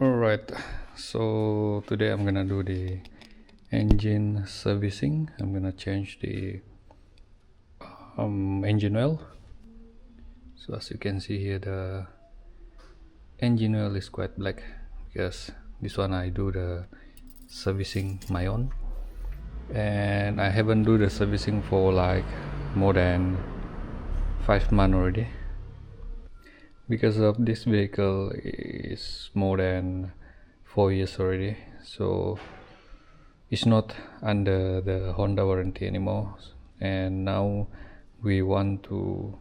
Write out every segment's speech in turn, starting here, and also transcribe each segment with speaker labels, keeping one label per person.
Speaker 1: Alright, so today I'm gonna do the engine servicing. I'm gonna change the engine oil. So as you can see here, the engine oil is quite black because this one I do the servicing my own, and I haven't do the servicing for like more than 5 months already, because of this vehicle is more than 4 years already, so it's not under the Honda warranty anymore. And now we want to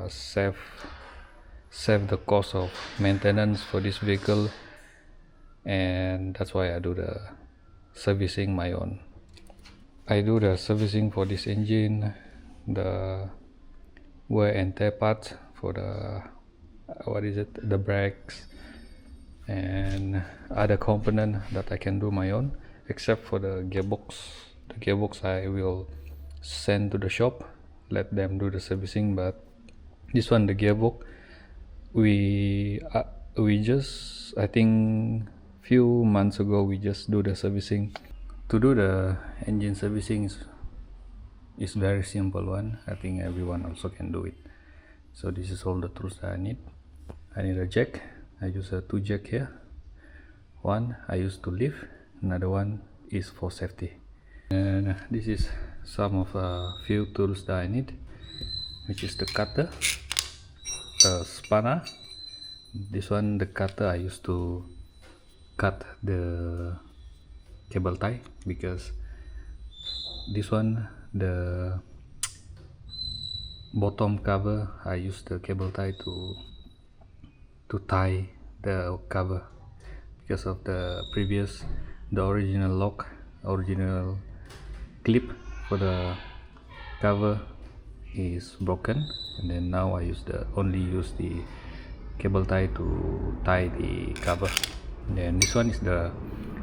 Speaker 1: save the cost of maintenance for this vehicle, and that's why I do the servicing my own. I do the servicing for this engine, the wear and tear parts for the the brakes and other component that I can do my own, except for the gearbox. The gearbox I will send to the shop, let them do the servicing. But this one, the gearbox, we just, I think few months ago we just do the servicing. To do the engine servicing is very simple one. I think everyone also can do it. So this is all the tools that I need. I need a jack. I use a 2 jack here. One I use to lift, another one is for safety. And this is some of a few tools that I need, which is the cutter, spanner. This one, the cutter, I used to cut the cable tie, because this one, the bottom cover, I use the cable tie to tie the cover, because of the original clip for the cover is broken, and then now I only use the cable tie to tie the cover. Then this one is the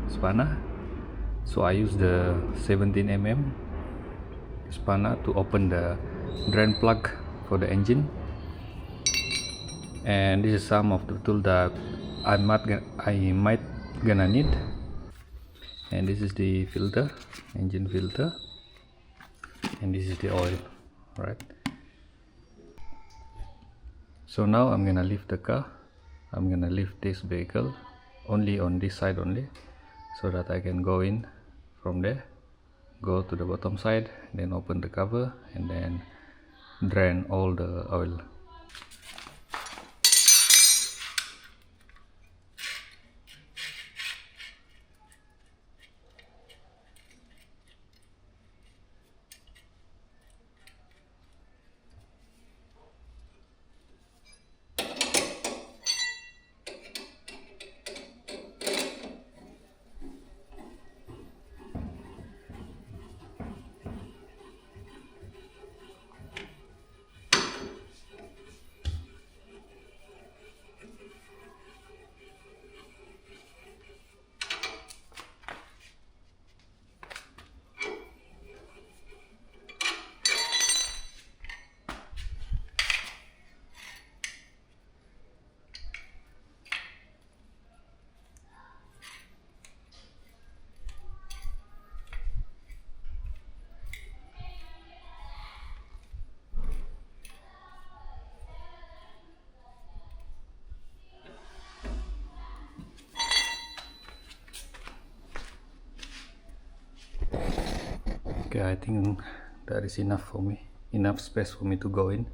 Speaker 1: spanner, so I use the 17 mm spanner to open the drain plug for the engine. And this is some of the tool that I might gonna need. And this is the filter, engine filter, and this is the oil. Right, so now I'm gonna lift the car. I'm gonna lift this vehicle only on this side only, so that I can go in from there, go to the bottom side, then open the cover, and then drain all the oil. Okay, I think that is enough for me, enough space for me to go in.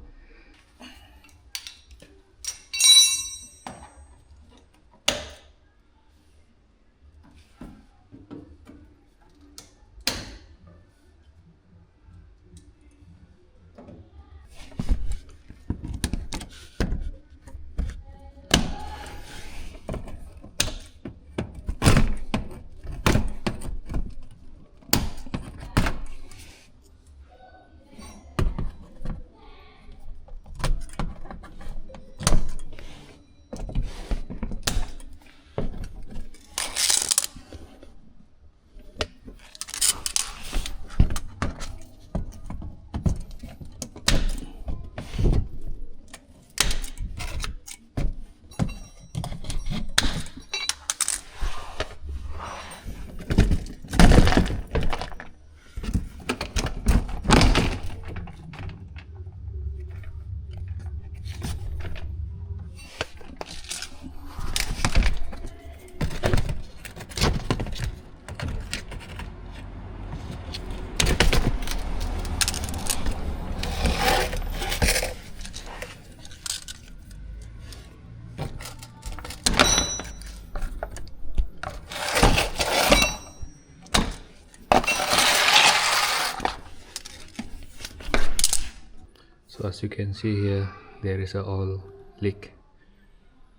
Speaker 1: So as you can see here, there is a oil leak,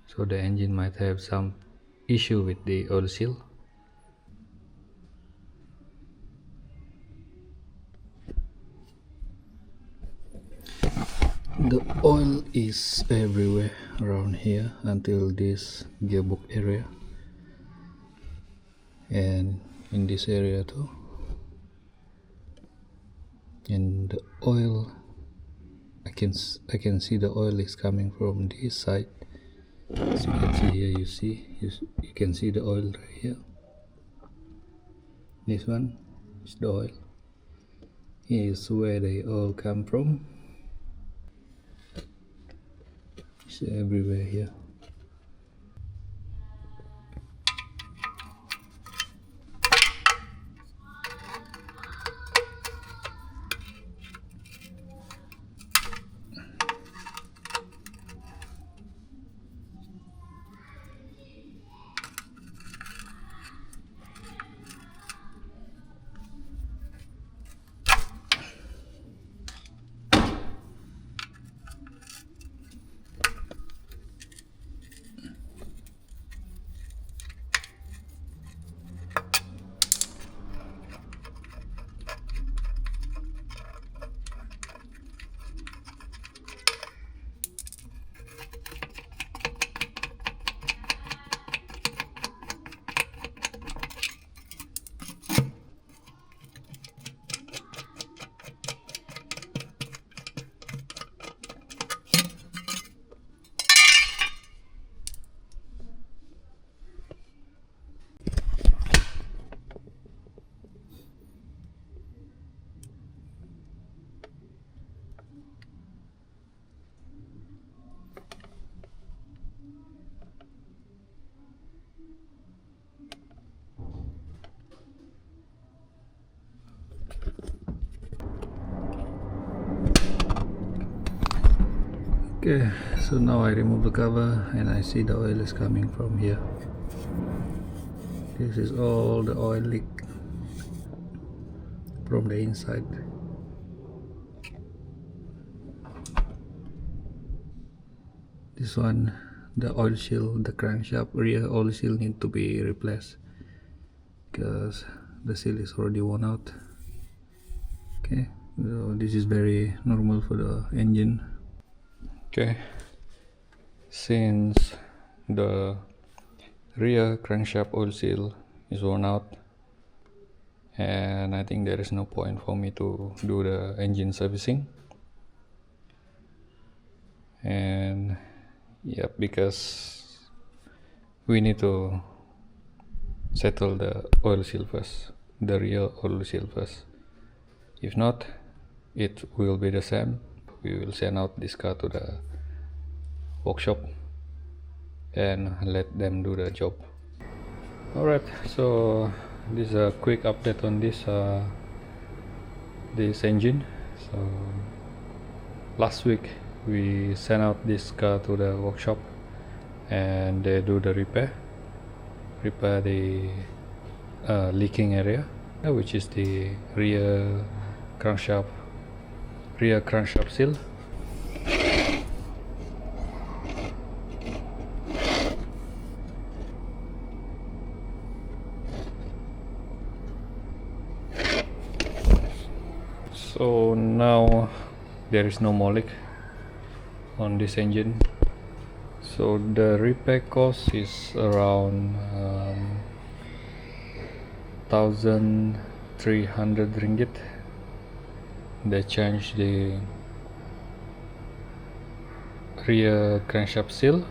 Speaker 1: so the engine might have some issue with the oil seal. The oil is everywhere around here until this gearbox area, and in this area too. And the oil, I can see the oil is coming from this side. As you can see here, you can see the oil right here. This one is the oil. Here is where the oil come from. It's everywhere here. Okay, so now I remove the cover and I see the oil is coming from here. This is all the oil leak from the inside. This one, the oil seal, the crankshaft rear oil seal need to be replaced because the seal is already worn out. Okay, so this is very normal for the engine. Okay, since the rear crankshaft oil seal is worn out, and I think there is no point for me to do the engine servicing. And yeah, because we need to settle the oil seal first, the rear oil seal first. If not, it will be the same. We will send out this car to the workshop and let them do the job. Alright, so this is a quick update on this engine. So last week we sent out this car to the workshop and they do the repair the leaking area, which is the rear crankshaft seal. So now there is no more leak on this engine. So the repair cost is around 1,300 ringgit. They change the rear crankshaft seal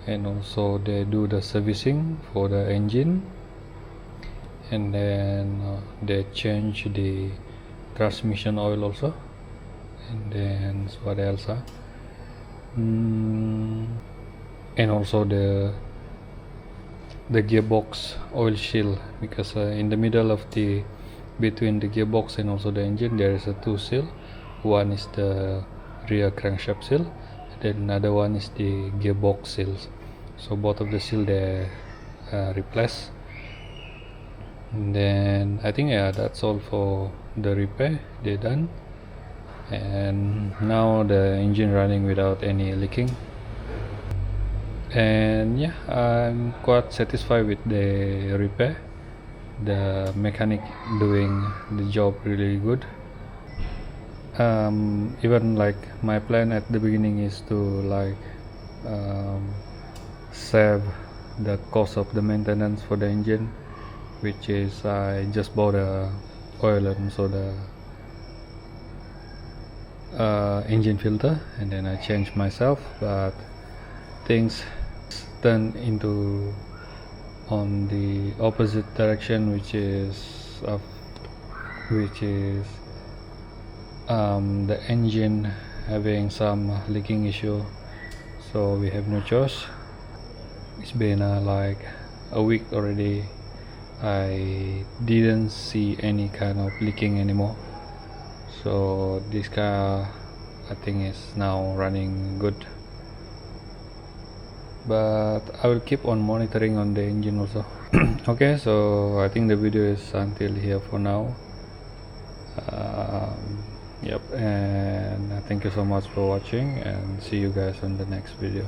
Speaker 1: and also they do the servicing for the engine, and then they change the transmission oil also, and then what else and also the gearbox oil seal, because in the middle of between the gearbox and also the engine there is a two seal. One is the rear crankshaft seal and then another one is the gearbox seals. So both of the seal they replace. And then I think that's all for the repair. They're done, and now the engine running without any leaking. And yeah, I'm quite satisfied with the repair. The mechanic doing the job really good. Even like my plan at the beginning is to like save the cost of the maintenance for the engine, which is I just bought a oil and so the engine filter, and then I changed myself, but things turn into on the opposite direction, which is the engine having some leaking issue, so we have no choice. It's been like a week already. I didn't see any kind of leaking anymore, so this car I think is now running good, but I will keep on monitoring on the engine also. Okay, so I think the video is until here for now. Yep, and thank you so much for watching, and see you guys on the next video.